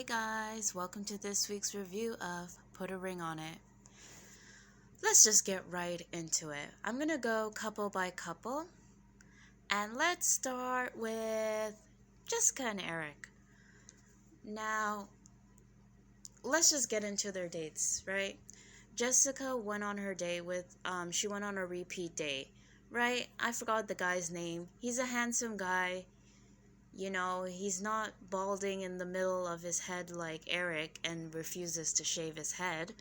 Hey guys, welcome to this week's review of Put a Ring on It. Let's just get right into it. I'm gonna go couple by couple, and let's start with Jessica and Eric. Now, let's just get into their dates, right? Jessica went on her date with, she went on a repeat date, right? I forgot the guy's name. He's a handsome guy. You know, he's not balding in the middle of his head like Eric and refuses to shave his head.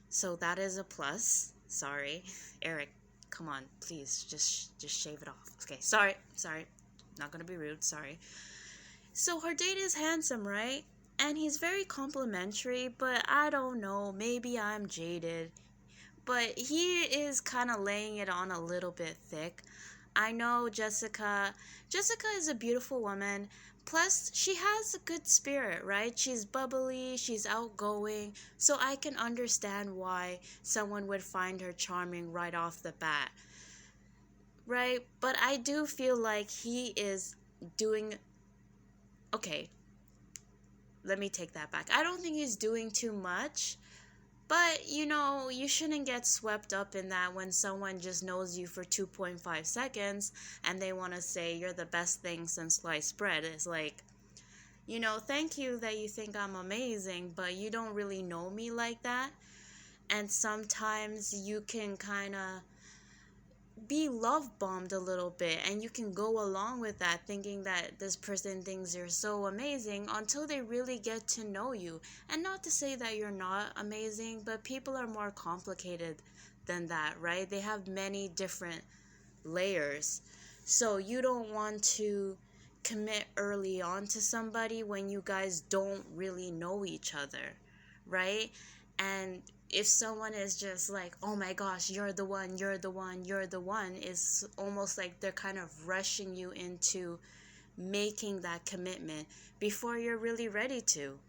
So that is a plus. Sorry. Eric, come on, please, just shave it off. Okay, sorry. Not gonna be rude, sorry. So her date is handsome, right? And he's very complimentary, but I don't know, maybe I'm jaded. But he is kind of laying it on a little bit thick. I know Jessica is a beautiful woman. Plus, she has a good spirit, right? She's bubbly, she's outgoing. So I can understand why someone would find her charming right off the bat. Right? But I do feel like he is doing... Okay, let me take that back. I don't think he's doing too much. But, you know, you shouldn't get swept up in that when someone just knows you for 2.5 seconds and they want to say you're the best thing since sliced bread. It's like, you know, thank you that you think I'm amazing, but you don't really know me like that. And sometimes you can kind of be love bombed a little bit, and you can go along with that thinking that this person thinks you're so amazing until they really get to know you. And not to say that you're not amazing, but people are more complicated than that, right? They have many different layers. So you don't want to commit early on to somebody when you guys don't really know each other, right? And if someone is just like, oh my gosh, you're the one, it's almost like they're kind of rushing you into making that commitment before you're really ready to.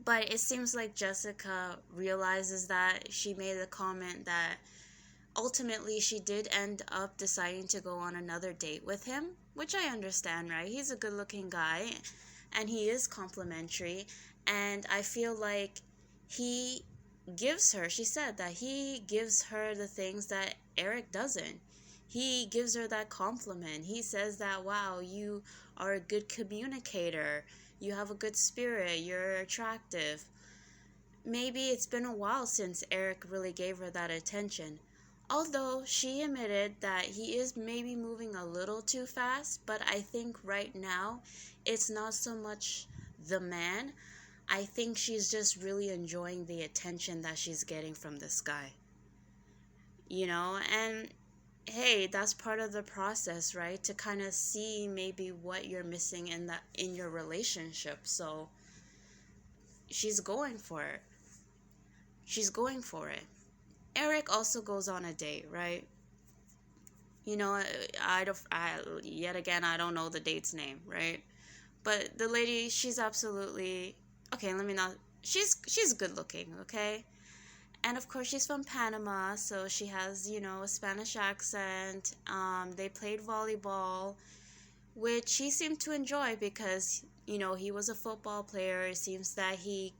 But it seems like Jessica realizes that. She made a comment that ultimately she did end up deciding to go on another date with him, which I understand, right? He's a good looking guy and he is complimentary, and I feel like he gives her, she said that he gives her the things that Eric doesn't. He gives her that compliment. He says that, wow, you are a good communicator, you have a good spirit, you're attractive. Maybe it's been a while since Eric really gave her that attention. Although she admitted that he is maybe moving a little too fast, but I think right now it's not so much the man. I think she's just really enjoying the attention that she's getting from this guy. You know, and hey, that's part of the process, right? To kind of see maybe what you're missing in your relationship. So she's going for it. Eric also goes on a date, right? You know, yet again, I don't know the date's name, right? But the lady, she's absolutely... Okay, let me not... She's good looking, okay? And of course, she's from Panama, so she has, you know, a Spanish accent. They played volleyball, which he seemed to enjoy because, you know, he was a football player. It seems that he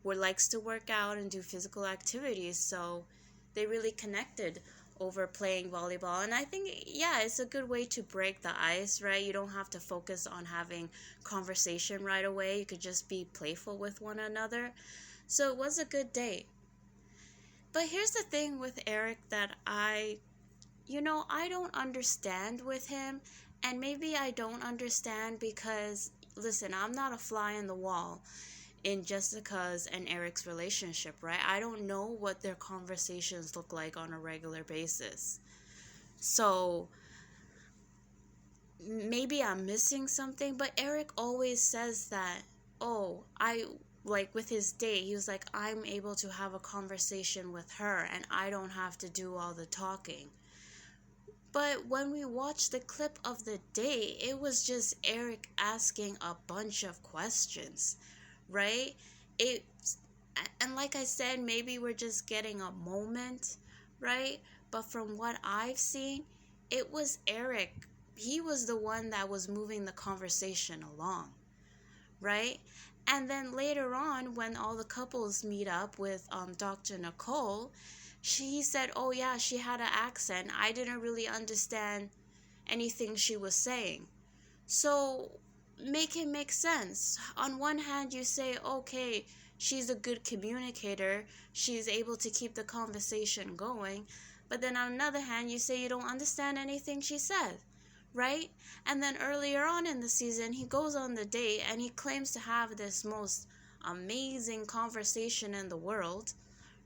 likes to work out and do physical activities, so they really connected over playing volleyball. And I think, yeah, it's a good way to break the ice, right? You don't have to focus on having conversation right away. You could just be playful with one another. So it was a good date. But here's the thing with Eric that I don't understand with him. And maybe I don't understand because, listen, I'm not a fly in the wall in Jessica's and Eric's relationship, right? I don't know what their conversations look like on a regular basis. So maybe I'm missing something, but Eric always says that, like with his date, he was like, I'm able to have a conversation with her and I don't have to do all the talking. But when we watched the clip of the date, it was just Eric asking a bunch of questions, right? And like I said, maybe we're just getting a moment, right? But from what I've seen, it was Eric. He was the one that was moving the conversation along, right? And then later on, when all the couples meet up with Dr. Nicole, she said, oh yeah, she had an accent. I didn't really understand anything she was saying. So make it make sense. On one hand, you say, okay, she's a good communicator, she's able to keep the conversation going. But then on another hand, you say you don't understand anything she said, right? And then earlier on in the season, he goes on the date and he claims to have this most amazing conversation in the world,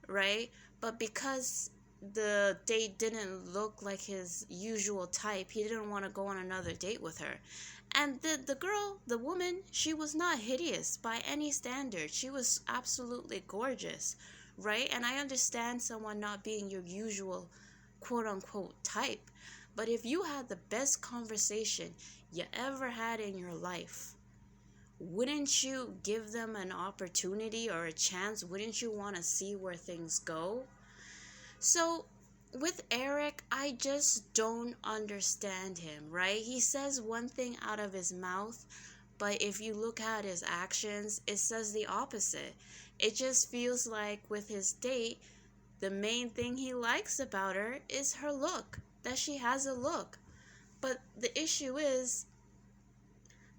right? But because the date didn't look like his usual type, he didn't want to go on another date with her. And the girl, the woman, she was not hideous by any standard. She was absolutely gorgeous, right? And I understand someone not being your usual quote unquote type. But if you had the best conversation you ever had in your life, wouldn't you give them an opportunity or a chance? Wouldn't you want to see where things go? So with Eric, I just don't understand him, right? He says one thing out of his mouth, but if you look at his actions, it says the opposite. It just feels like with his date, the main thing he likes about her is her look, that she has a look. But the issue is,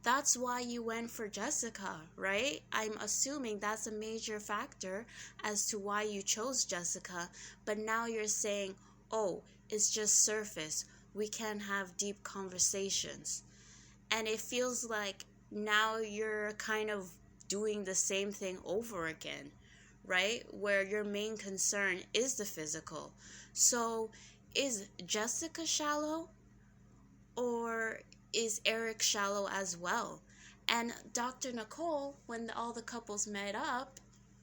that's why you went for Jessica, right? I'm assuming that's a major factor as to why you chose Jessica. But now you're saying, oh, it's just surface. We can't have deep conversations. And it feels like now you're kind of doing the same thing over again, right? Where your main concern is the physical. So is Jessica shallow? Or is Eric shallow as well? And Dr. Nicole, when all the couples met up,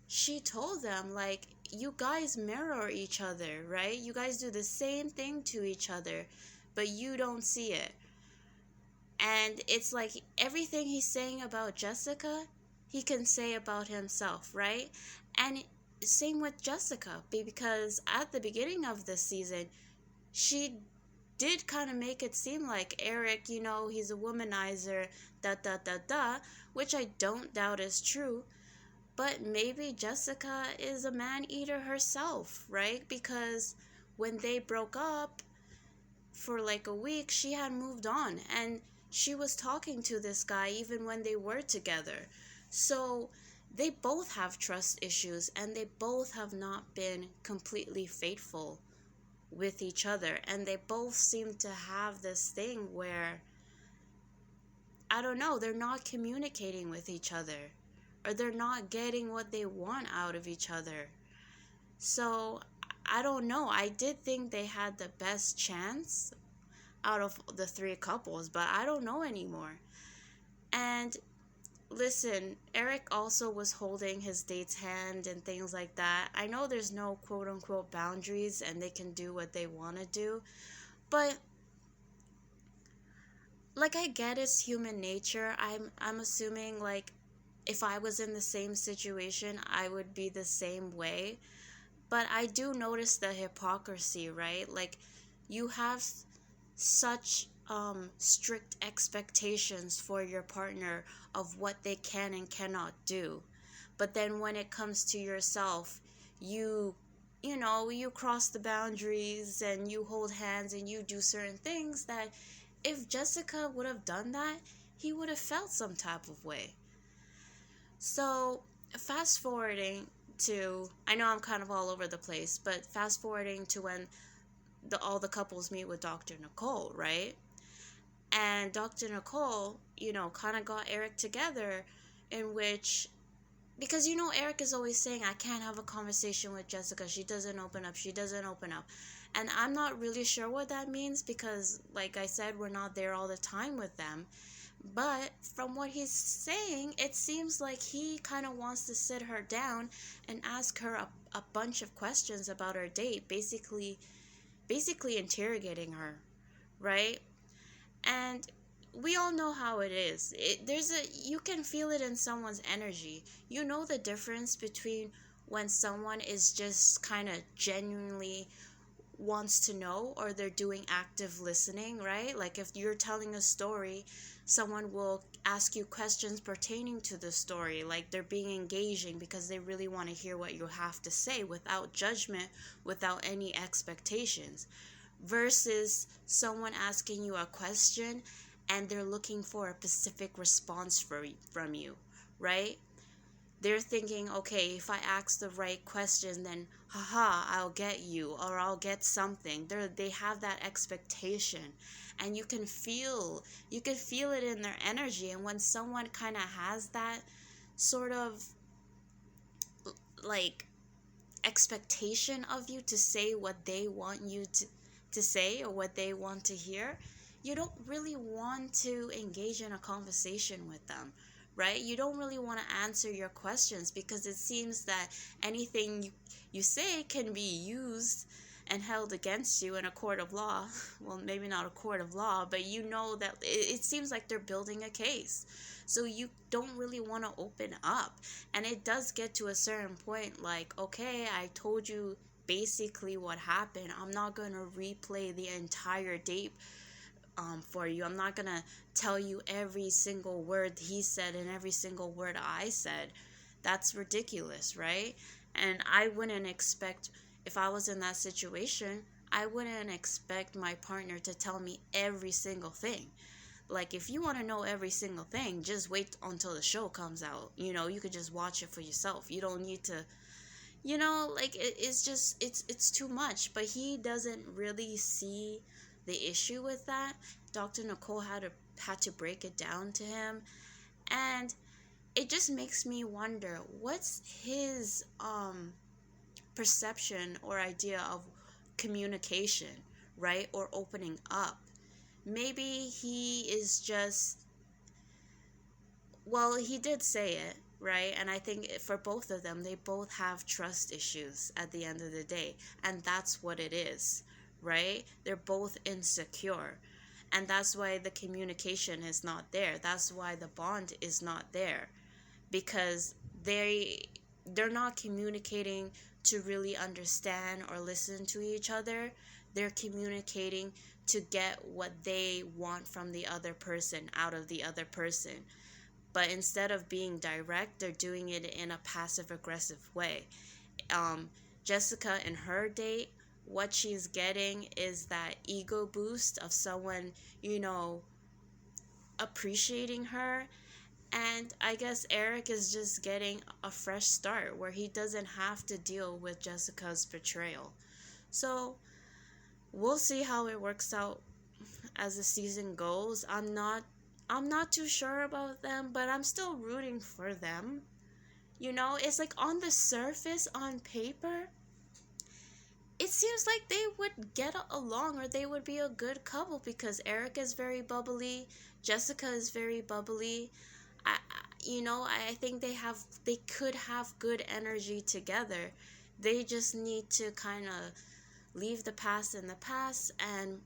she told them, like, you guys mirror each other, right? You guys do the same thing to each other, but you don't see it. And it's like everything he's saying about Jessica, he can say about himself, right? And same with Jessica, because at the beginning of this season, she did kind of make it seem like Eric, he's a womanizer, which I don't doubt is true. But maybe Jessica is a man-eater herself, right? Because when they broke up for like a week, she had moved on and she was talking to this guy even when they were together. So they both have trust issues and they both have not been completely faithful with each other, and they both seem to have this thing where, I don't know, they're not communicating with each other, or they're not getting what they want out of each other. So I don't know. I did think they had the best chance out of the three couples, but I don't know anymore. And listen, Eric also was holding his date's hand and things like that. I know there's no quote unquote boundaries and they can do what they want to do, but like, I get it's human nature. I'm assuming, like, if I was in the same situation, I would be the same way. But I do notice the hypocrisy, right? Like, you have such strict expectations for your partner of what they can and cannot do. But then when it comes to yourself, you cross the boundaries and you hold hands and you do certain things that if Jessica would have done that, he would have felt some type of way. So fast forwarding to, I know I'm kind of all over the place, but fast forwarding to when all the couples meet with Dr. Nicole, right? And Dr. Nicole, kind of got Eric together, in which, because Eric is always saying, I can't have a conversation with Jessica, she doesn't open up. And I'm not really sure what that means because, like I said, we're not there all the time with them. But from what he's saying, it seems like he kind of wants to sit her down and ask her a bunch of questions about her date, basically interrogating her, right? And we all know how it is. You can feel it in someone's energy. You know the difference between when someone is just kind of genuinely wants to know, or they're doing active listening, right? Like if you're telling a story Someone will ask you questions pertaining to the story, like they're being engaging because they really want to hear what you have to say without judgment, without any expectations, versus someone asking you a question and they're looking for a specific response from you, right? They're thinking, okay, if I ask the right question, then haha, I'll get you or I'll get something. They have that expectation, and you can feel it in their energy. And when someone kind of has that sort of like expectation of you to say what they want you to say or what they want to hear, you don't really want to engage in a conversation with them, right? You don't really want to answer your questions because it seems that anything you say can be used and held against you in a court of law. Well, maybe not a court of law, but you know that it seems like they're building a case. So you don't really want to open up. And it does get to a certain point like, okay, I told you basically what happened. I'm not going to replay the entire date for you. I'm not going to tell you every single word he said and every single word I said. That's ridiculous, right? And I wouldn't expect, if I was in that situation, I wouldn't expect my partner to tell me every single thing. Like, if you want to know every single thing, just wait until the show comes out. You could just watch it for yourself. You don't need to, like, it's just, it's too much. But he doesn't really see the issue with that. Dr. Nicole had to break it down to him. And it just makes me wonder, what's his perception or idea of communication, right? Or opening up. Maybe he is just, well, he did say it, right? And I think for both of them, they both have trust issues at the end of the day. And that's what it is, right? They're both insecure. And that's why the communication is not there. That's why the bond is not there. Because they're not communicating to really understand or listen to each other. They're communicating to get what they want from the other person out of the other person. But instead of being direct, they're doing it in a passive aggressive way. Jessica in her date, what she's getting is that ego boost of someone, appreciating her. And I guess Eric is just getting a fresh start where he doesn't have to deal with Jessica's betrayal. So we'll see how it works out as the season goes. I'm not too sure about them, but I'm still rooting for them. It's like on the surface, on paper, it seems like they would get along, or they would be a good couple, because Eric is very bubbly, Jessica is very bubbly. I think they could have good energy together. They just need to kind of leave the past in the past and,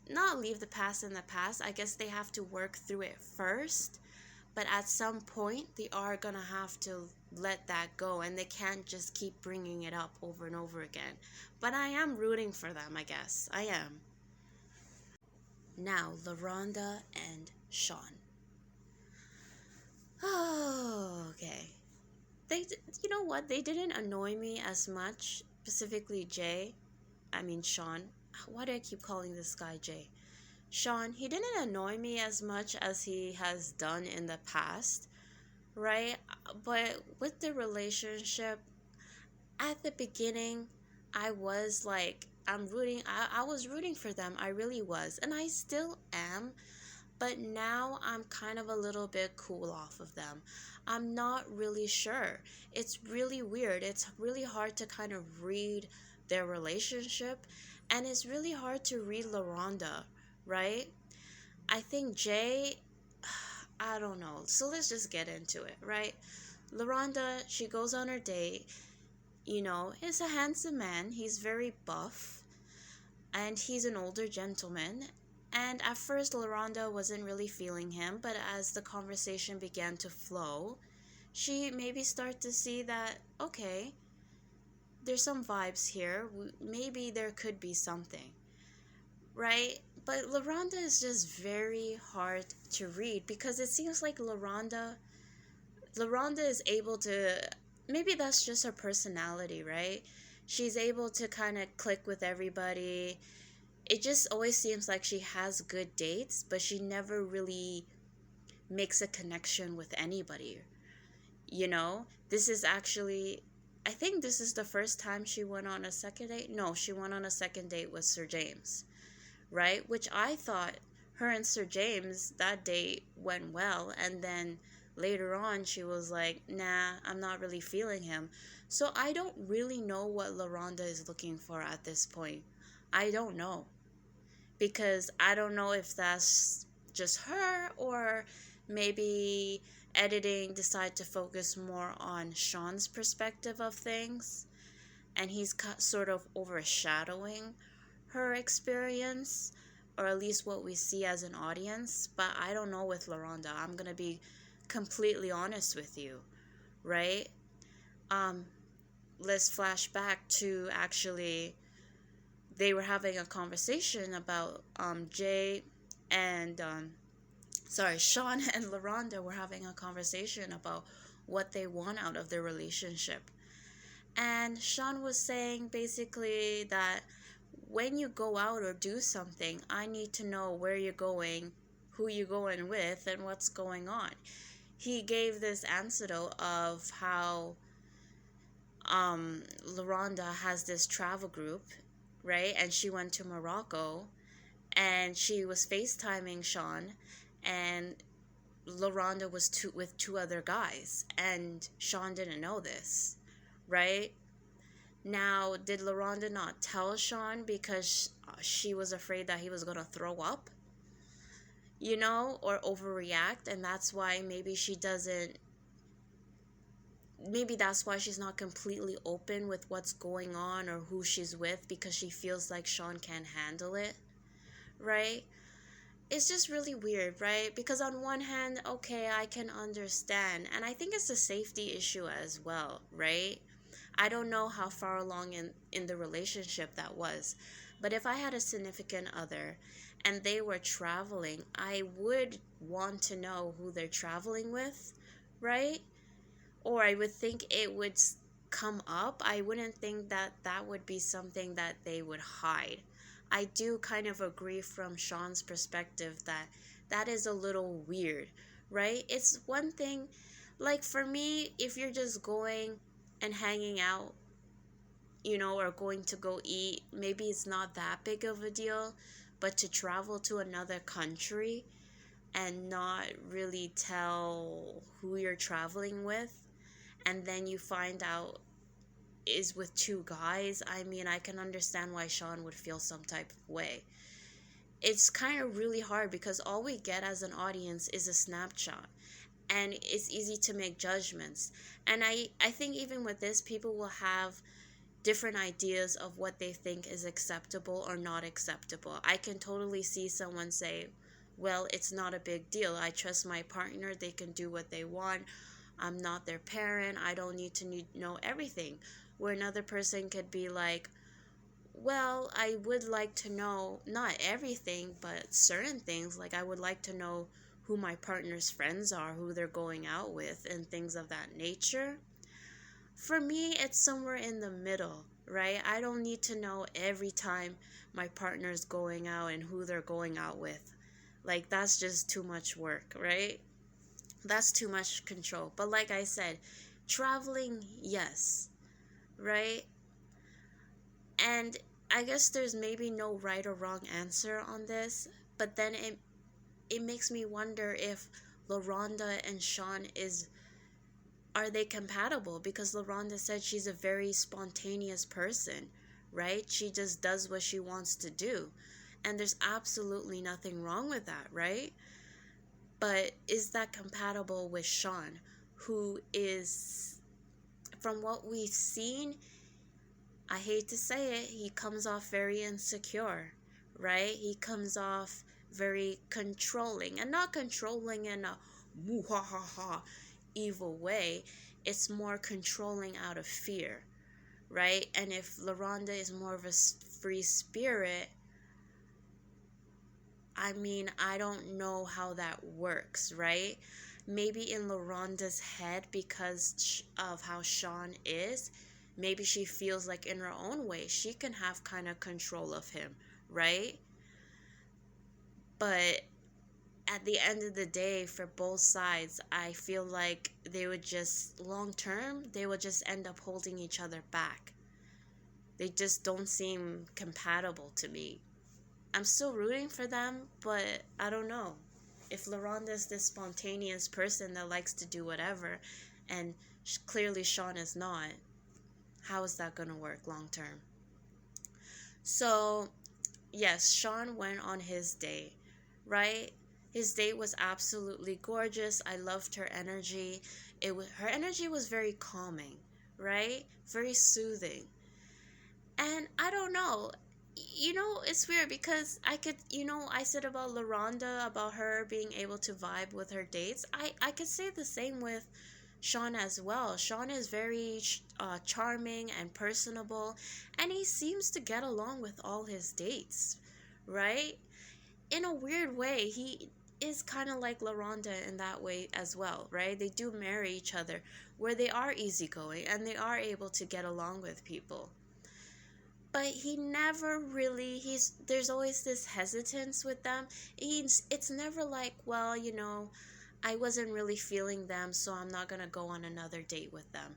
not leave the past in the past. I guess they have to work through it first. But at some point, they are going to have to let that go, and they can't just keep bringing it up over and over again. But I am rooting for them, I guess. I am. Now, LaRonda and Sean. Oh, okay. You know what? They didn't annoy me as much, specifically Sean. Why do I keep calling this guy Jay? Sean, he didn't annoy me as much as he has done in the past, right? But with the relationship, at the beginning, I was like, I was rooting for them. I really was. And I still am. But now I'm kind of a little bit cool off of them. I'm not really sure. It's really weird. It's really hard to kind of read their relationship. And it's really hard to read LaRonda, right? I think Jay, I don't know. So let's just get into it, right? LaRonda, she goes on her date. He's a handsome man. He's very buff. And he's an older gentleman. And at first, LaRonda wasn't really feeling him, but as the conversation began to flow, she maybe started to see that, okay, there's some vibes here. Maybe there could be something, right? But LaRonda is just very hard to read because it seems like LaRonda is able to, maybe that's just her personality, right? She's able to kind of click with everybody. It just always seems like she has good dates, but she never really makes a connection with anybody. You know, this is actually, I think this is the first time she went on a second date. No, she went on a second date with Sir James, right? Which I thought her and Sir James, that date went well. And then later on, she was like, nah, I'm not really feeling him. So I don't really know what LaRonda is looking for at this point. I don't know. Because I don't know if that's just her or maybe editing decided to focus more on Sean's perspective of things and he's sort of overshadowing her experience, or at least what we see as an audience. But I don't know with LaRonda. I'm gonna be completely honest with you, right? Um, let's flash back to actually they were having a conversation about Jay and Sean and LaRonda were having a conversation about what they want out of their relationship. And Sean was saying basically that when you go out or do something, I need to know where you're going, who you're going with, and what's going on. He gave this anecdote of how LaRonda has this travel group, right? And she went to Morocco and she was FaceTiming Sean, and LaRonda was with two other guys, and Sean didn't know this, right? Now, did LaRonda not tell Sean because she was afraid that he was going to throw up, you know, or overreact? And that's why maybe that's why she's not completely open with what's going on or who she's with, because she feels like Sean can't handle it, right? It's just really weird, right? Because on one hand, okay, I can understand. And I think it's a safety issue as well, right? I don't know how far along in the relationship that was. But if I had a significant other and they were traveling, I would want to know who they're traveling with, right? Or I would think it would come up. I wouldn't think that that would be something that they would hide. I do kind of agree from Sean's perspective that that is a little weird, right? It's one thing, like for me, if you're just going and hanging out, you know, or going to go eat, maybe it's not that big of a deal. But to travel to another country and not really tell who you're traveling with, and then you find out is with two guys, I mean, I can understand why Sean would feel some type of way. It's kind of really hard because all we get as an audience is a snapshot, and it's easy to make judgments. And I think even with this, people will have different ideas of what they think is acceptable or not acceptable. I can totally see someone say, well, it's not a big deal. I trust my partner. They can do what they want. I'm not their parent. I don't need to know everything. Where another person could be like, well, I would like to know not everything, but certain things. Like I would like to know who my partner's friends are, who they're going out with, and things of that nature. For me, it's somewhere in the middle, right? I don't need to know every time my partner's going out and who they're going out with. Like, that's just too much work, right? That's too much control. But like I said, traveling, yes, right? And I guess there's maybe no right or wrong answer on this, but then it makes me wonder if LaRonda and Sean are they compatible? Because LaRonda said she's a very spontaneous person, right? She just does what she wants to do. And there's absolutely nothing wrong with that, right? But is that compatible with Sean, who is, from what we've seen, I hate to say it, he comes off very insecure, right? He comes off very controlling, and not controlling in a woo ha ha ha evil way. It's more controlling out of fear, right? And if LaRonda is more of a free spirit, I mean, I don't know how that works, right? Maybe in LaRonda's head, because of how Sean is, maybe she feels like in her own way she can have kind of control of him, right? But at the end of the day, for both sides, I feel like they would just, long term, they would just end up holding each other back. They just don't seem compatible to me. I'm still rooting for them, but I don't know. If LaRonda's this spontaneous person that likes to do whatever, and clearly Sean is not, how is that going to work long term? So, yes, Sean went on his date, right? His date was absolutely gorgeous. I loved her energy. Her energy was very calming, right? Very soothing. And I don't know. It's weird because I said about LaRonda, about her being able to vibe with her dates. I could say the same with Sean as well. Sean is very charming and personable, and he seems to get along with all his dates, right? In a weird way, he is kind of like LaRonda in that way as well, right? They do marry each other, where they are easygoing and they are able to get along with people. But he never really, there's always this hesitance with them. It's never like, well, I wasn't really feeling them, so I'm not gonna go on another date with them.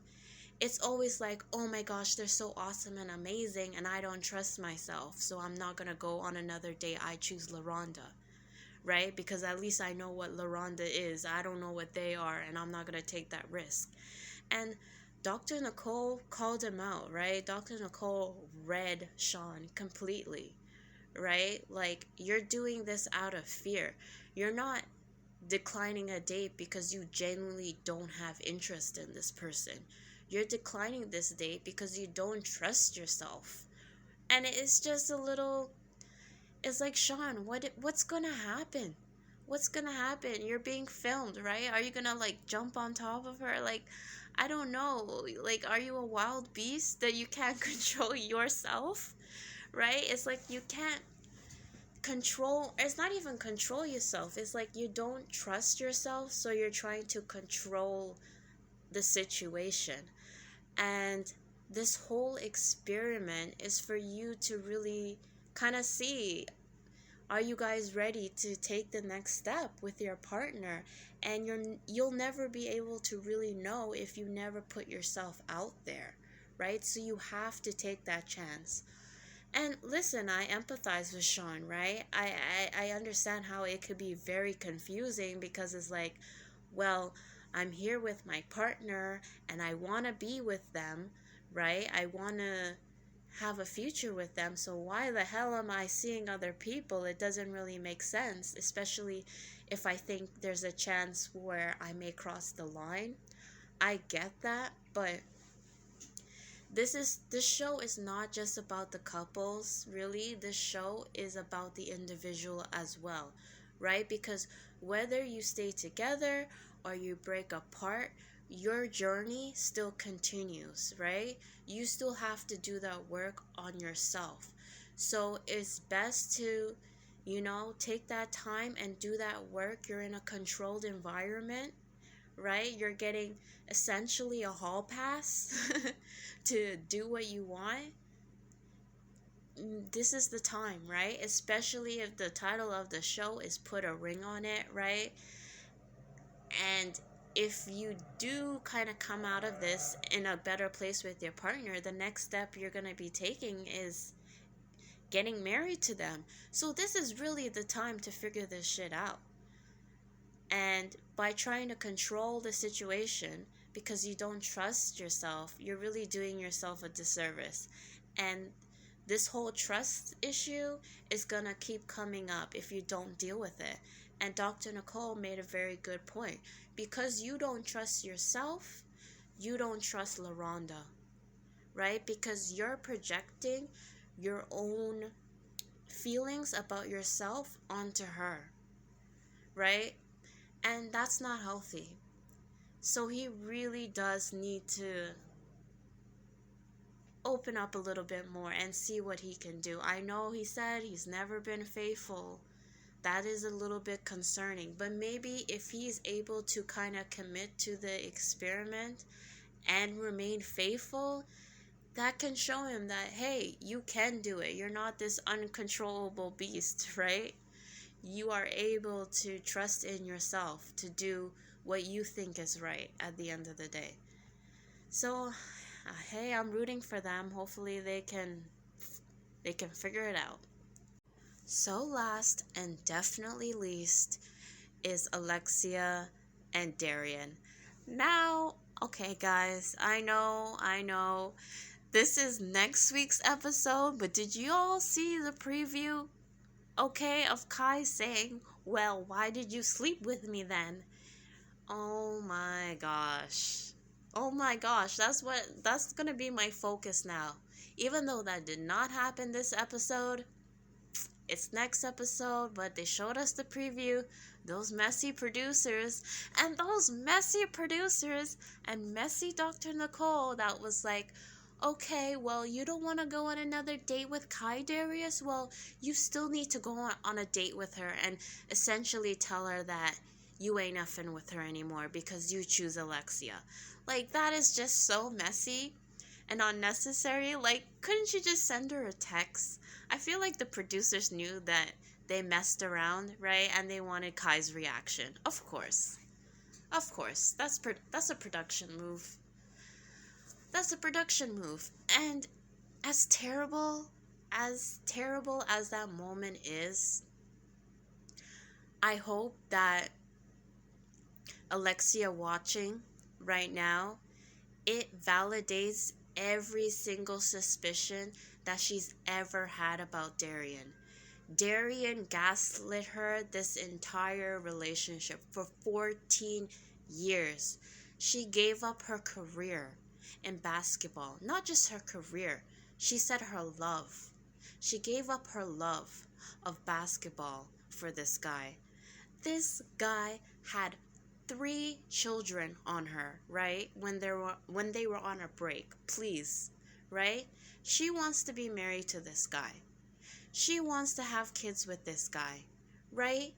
It's always like, oh my gosh, they're so awesome and amazing, and I don't trust myself, so I'm not gonna go on another date. I choose LaRonda, right? Because at least I know what LaRonda is. I don't know what they are, and I'm not gonna take that risk. And Dr. Nicole called him out, right? Dr. Nicole read Sean completely, right? Like, you're doing this out of fear. You're not declining a date because you genuinely don't have interest in this person. You're declining this date because you don't trust yourself. And it's just a little, it's like, Sean, what's gonna happen? What's gonna happen? You're being filmed, right? Are you gonna like jump on top of her? Like, I don't know. Like, are you a wild beast that you can't control yourself? Right? It's like you can't control, it's not even control yourself. It's like you don't trust yourself, so you're trying to control the situation. And this whole experiment is for you to really kind of see, are you guys ready to take the next step with your partner? And you'll never be able to really know if you never put yourself out there, right? So you have to take that chance. And listen, I empathize with Sean, right? I understand how it could be very confusing, because it's like, well, I'm here with my partner and I want to be with them, right? I want to have a future with them. So why the hell am I seeing other people? It doesn't really make sense, especially if I think there's a chance where I may cross the line. I get that, but this show is not just about the couples, really. This show is about the individual as well, right? Because whether you stay together or you break apart, your journey still continues, right? You still have to do that work on yourself. So it's best to, take that time and do that work. You're in a controlled environment, right? You're getting essentially a hall pass to do what you want. This is the time, right? Especially if the title of the show is Put a Ring on It, right? And if you do kind of come out of this in a better place with your partner, the next step you're going to be taking is getting married to them. So this is really the time to figure this shit out. And by trying to control the situation because you don't trust yourself, you're really doing yourself a disservice. And this whole trust issue is going to keep coming up if you don't deal with it. And Dr. Nicole made a very good point. Because you don't trust yourself, you don't trust LaRonda, right? Because you're projecting your own feelings about yourself onto her, right? And that's not healthy. So he really does need to open up a little bit more and see what he can do. I know he said he's never been faithful, that is a little bit concerning. But maybe if he's able to kind of commit to the experiment and remain faithful, that can show him that, hey, you can do it. You're not this uncontrollable beast, right? You are able to trust in yourself to do what you think is right at the end of the day. So, hey, I'm rooting for them. Hopefully they can figure it out. So last and definitely least is Alexia and Darian. Now, okay guys, I know this is next week's episode, but did you all see the preview? Okay, of Kai saying, "Well, why did you sleep with me then?" Oh my gosh. Oh my gosh, that's going to be my focus now. Even though that did not happen this episode, it's next episode, but they showed us the preview. Those messy producers and messy Dr. Nicole that was like, okay, well, you don't want to go on another date with Kai, Darius? Well, you still need to go on a date with her and essentially tell her that you ain't effing with her anymore because you choose Alexia. Like, that is just so messy and unnecessary. Like, couldn't you just send her a text? I feel like the producers knew that they messed around, right? And they wanted Kai's reaction. Of course. Of course. That's a production move. That's a production move. And as terrible as that moment is, I hope that Alexia watching right now, it validates every single suspicion that she's ever had about Darian. Darian gaslit her this entire relationship for 14 years. She gave up her career in basketball. Not just her career. She said her love. She gave up her love of basketball for this guy. This guy had 3 children on her, right? When they were on a break. Please, right? She wants to be married to this guy. She wants to have kids with this guy, right?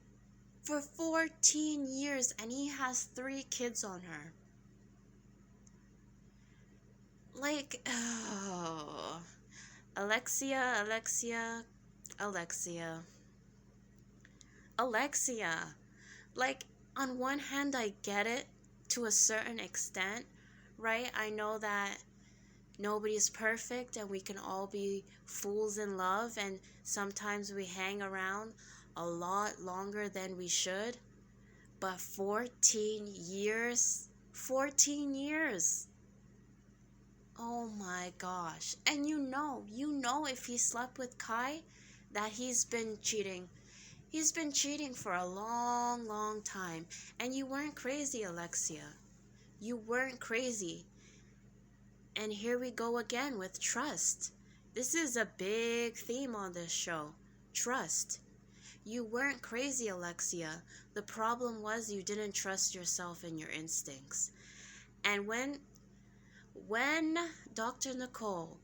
For 14 years, and he has 3 kids on her. Like, oh. Alexia. Like, on one hand, I get it to a certain extent, right? I know that nobody's perfect and we can all be fools in love, and sometimes we hang around a lot longer than we should. But 14 years? 14 years! Oh my gosh. And you know if he slept with Kai, that he's been cheating. He's been cheating for a long, long time. And you weren't crazy, Alexia. You weren't crazy. And here we go again with trust. This is a big theme on this show. Trust. You weren't crazy, Alexia. The problem was you didn't trust yourself and your instincts. And when Dr. Nicole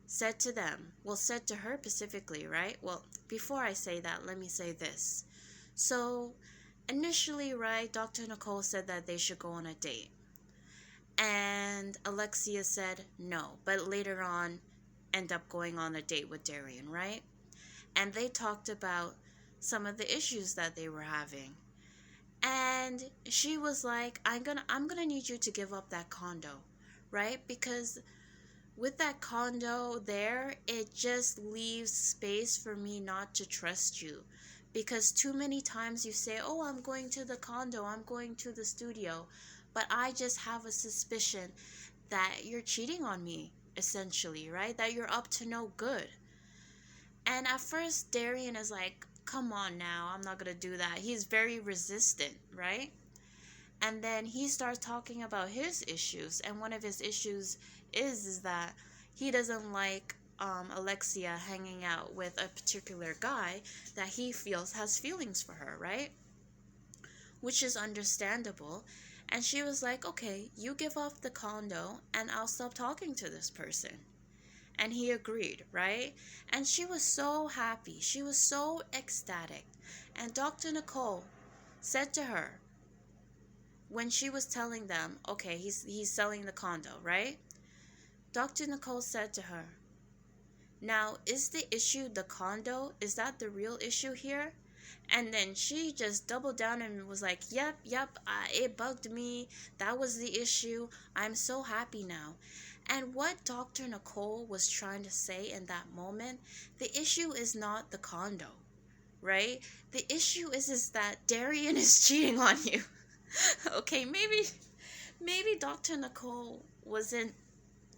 said to them, well, said to her specifically, right? Well, before I say that, let me say this. So, initially, right, Dr. Nicole said that they should go on a date. And Alexia said no, but later on end up going on a date with Darian, right? And they talked about some of the issues that they were having. And she was like, I'm gonna need you to give up that condo, right? Because with that condo there, it just leaves space for me not to trust you. Because too many times you say, oh, I'm going to the condo, I'm going to the studio, but I just have a suspicion that you're cheating on me, essentially, right? That you're up to no good. And at first, Darian is like, come on now, I'm not gonna do that. He's very resistant, right? And then he starts talking about his issues, and one of his issues is that he doesn't like Alexia hanging out with a particular guy that he feels has feelings for her, right? Which is understandable. And she was like, okay, you give up the condo and I'll stop talking to this person. And he agreed, right? And she was so happy. She was so ecstatic. And Dr. Nicole said to her, when she was telling them, okay, he's selling the condo, right? Dr. Nicole said to her, now, is the issue the condo? Is that the real issue here? And then she just doubled down and was like, yep, it bugged me. That was the issue. I'm so happy now. And what Dr. Nicole was trying to say in that moment, the issue is not the condo, right? The issue is that Darian is cheating on you. Okay, maybe Dr. Nicole wasn't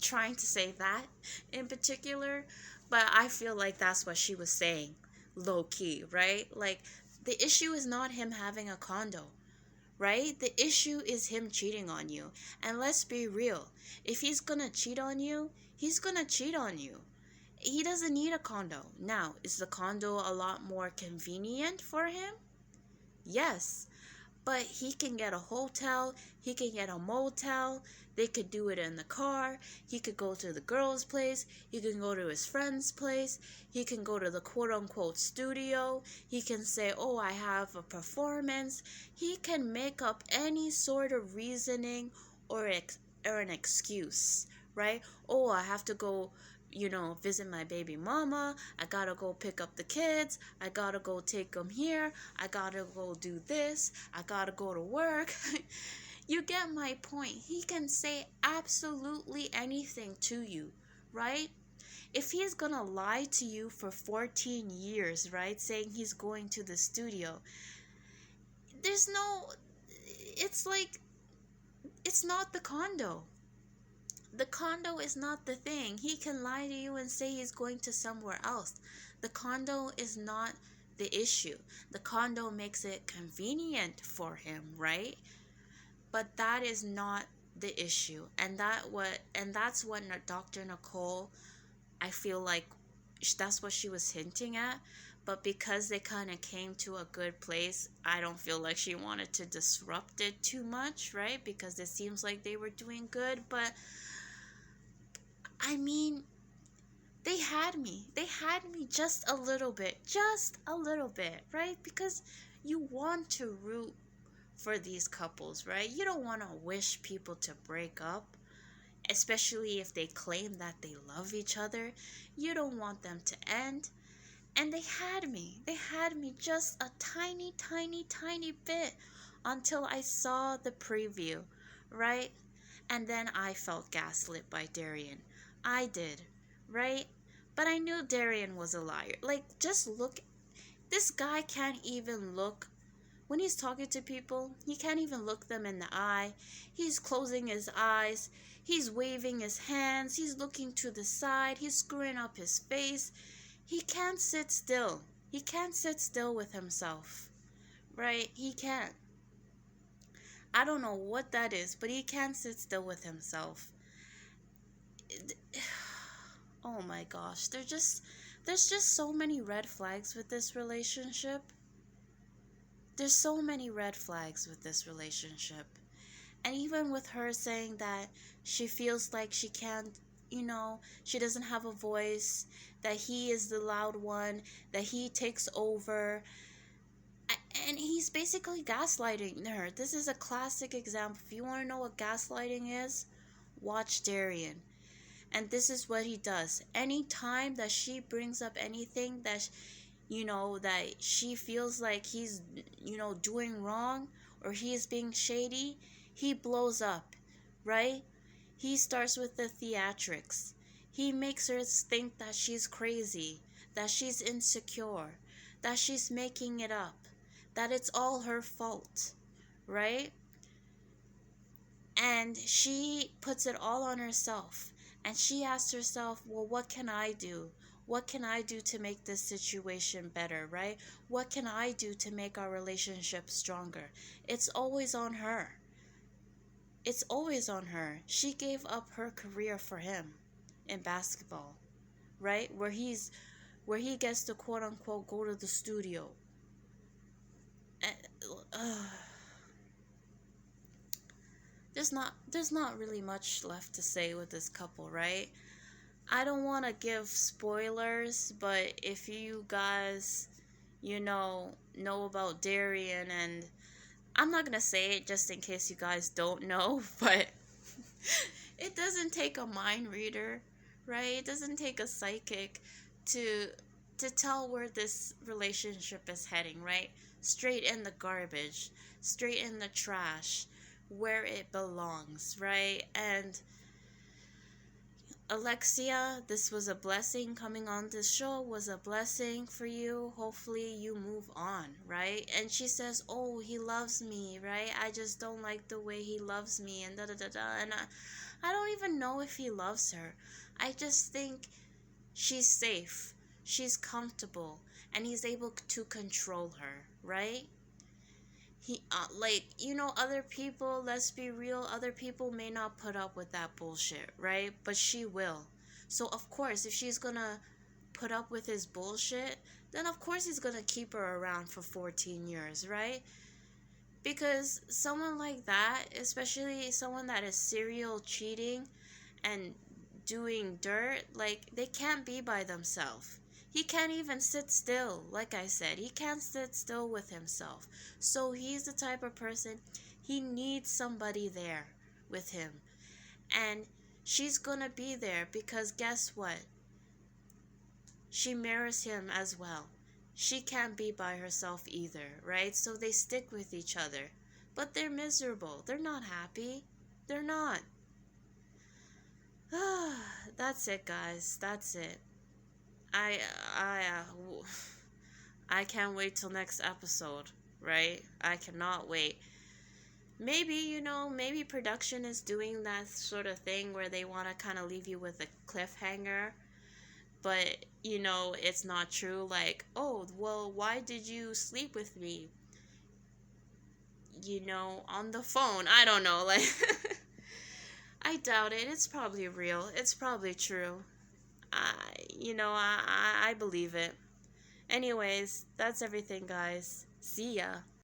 trying to say that in particular, but I feel like that's what she was saying, low key, right? Like, the issue is not him having a condo, right? The issue is him cheating on you. And let's be real, if he's gonna cheat on you, he's gonna cheat on you. He doesn't need a condo. Now, is the condo a lot more convenient for him? Yes. But he can get a hotel, he can get a motel, they could do it in the car, he could go to the girl's place, he can go to his friend's place, he can go to the quote-unquote studio, he can say, oh, I have a performance. He can make up any sort of reasoning or an excuse, right? Oh, I have to go, visit my baby mama. I gotta go pick up the kids. I gotta go take them here. I gotta go do this. I gotta go to work. You get my point. He can say absolutely anything to you, right? If he's gonna lie to you for 14 years, right, saying he's going to the studio, it's like, it's not the condo. The condo is not the thing. He can lie to you and say he's going to somewhere else. The condo is not the issue. The condo makes it convenient for him, right? But that is not the issue. And that's what Dr. Nicole, I feel like that's what she was hinting at. But because they kind of came to a good place, I don't feel like she wanted to disrupt it too much, right? Because it seems like they were doing good. But I mean, they had me. They had me just a little bit, right? Because you want to root for these couples, right? You don't want to wish people to break up, especially if they claim that they love each other. You don't want them to end. And they had me. They had me just a tiny, tiny, tiny bit until I saw the preview, right? And then I felt gaslit by Darian. I did, right? But I knew Darian was a liar. Like, just look. This guy can't even look. When he's talking to people, he can't even look them in the eye. He's closing his eyes. He's waving his hands. He's looking to the side. He's screwing up his face. He can't sit still. He can't sit still with himself, right? He can't. I don't know what that is, but he can't sit still with himself. Oh my gosh, there's just so many red flags with this relationship. There's so many red flags with this relationship. And even with her saying that she feels like she can't, she doesn't have a voice, that he is the loud one, that he takes over. And he's basically gaslighting her. This is a classic example. If you want to know what gaslighting is, watch Darian. And this is what he does. Anytime that she brings up anything that, that she feels like he's, doing wrong or he is being shady, he blows up, right? He starts with the theatrics. He makes her think that she's crazy, that she's insecure, that she's making it up, that it's all her fault, right? And she puts it all on herself. And she asks herself, well, what can I do? What can I do to make this situation better, right? What can I do to make our relationship stronger? It's always on her. It's always on her. She gave up her career for him in basketball, right? Where he gets to quote unquote go to the studio. There's not really much left to say with this couple, right? I don't want to give spoilers, but if you guys, know about Darian, and I'm not gonna say it just in case you guys don't know, but it doesn't take a mind reader, right? It doesn't take a psychic to tell where this relationship is heading, right? Straight in the garbage, straight in the trash, where it belongs, right? And Alexia, this was a blessing. Coming on this show was a blessing for you. Hopefully you move on, right? And she says, "Oh, he loves me, right? I just don't like the way he loves me," and da da da da. And I don't even know if he loves her. I just think she's safe, she's comfortable, and he's able to control her, right? He like, other people, let's be real, other people may not put up with that bullshit, right? But she will. So of course, if she's gonna put up with his bullshit, then of course he's gonna keep her around for 14 years, right? Because someone like that, especially someone that is serial cheating and doing dirt, like, they can't be by themselves. He can't even sit still. Like I said, he can't sit still with himself. So he's the type of person, he needs somebody there with him. And she's gonna be there because guess what? She mirrors him as well. She can't be by herself either, right? So they stick with each other. But they're miserable. They're not happy. They're not. That's it, guys. That's it. I I uh, I can't wait till next episode, right? I cannot wait. Maybe, maybe production is doing that sort of thing where they want to kind of leave you with a cliffhanger, but it's not true. Like, "Oh, well, why did you sleep with me?" On the phone. I don't know, like I doubt it. It's probably real. It's probably true. I, I believe it. Anyways, that's everything, guys. See ya.